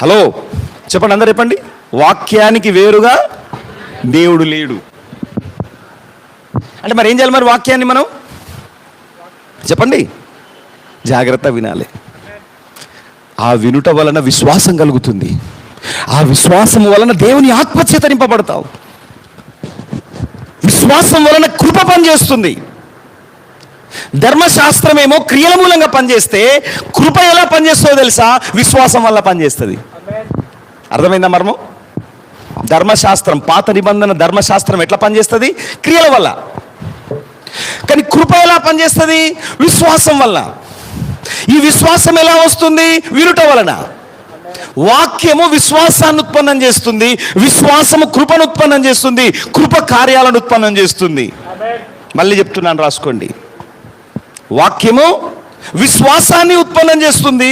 Hello చెప్పండి, అందరు చెప్పండి. వాక్యానికి వేరుగా దేవుడు లేడు అంటే మరి ఏం చేయాలి? మరి వాక్యాన్ని మనం చెప్పండి, జాగ్రత్త వినాలి. ఆ వినుట వలన విశ్వాసం కలుగుతుంది. ఆ విశ్వాసం వలన దేవుని ఆత్మచేత నింపబడతావు. విశ్వాసం వలన కృప పనిచేస్తుంది. ధర్మశాస్త్రమేమో క్రియల మూలంగా పనిచేస్తే, కృప ఎలా పనిచేస్తుందో తెలుసా? విశ్వాసం వల్ల పనిచేస్తుంది. అర్థమైందా మర్మం? ధర్మశాస్త్రం, పాత నిబంధన ధర్మశాస్త్రం ఎట్లా పనిచేస్తుంది? క్రియల వల్ల. కానీ కృప ఎలా పనిచేస్తుంది? విశ్వాసం వల్ల. ఈ విశ్వాసం ఎలా వస్తుంది? వినుట వలన. వాక్యము విశ్వాసాన్ని ఉత్పన్నం చేస్తుంది, విశ్వాసము కృపను ఉత్పన్నం చేస్తుంది, కృప కార్యాలను ఉత్పన్నం చేస్తుంది. మళ్ళీ చెప్తున్నాను, రాసుకోండి. వాక్యము విశ్వాసాన్ని ఉత్పన్నం చేస్తుంది,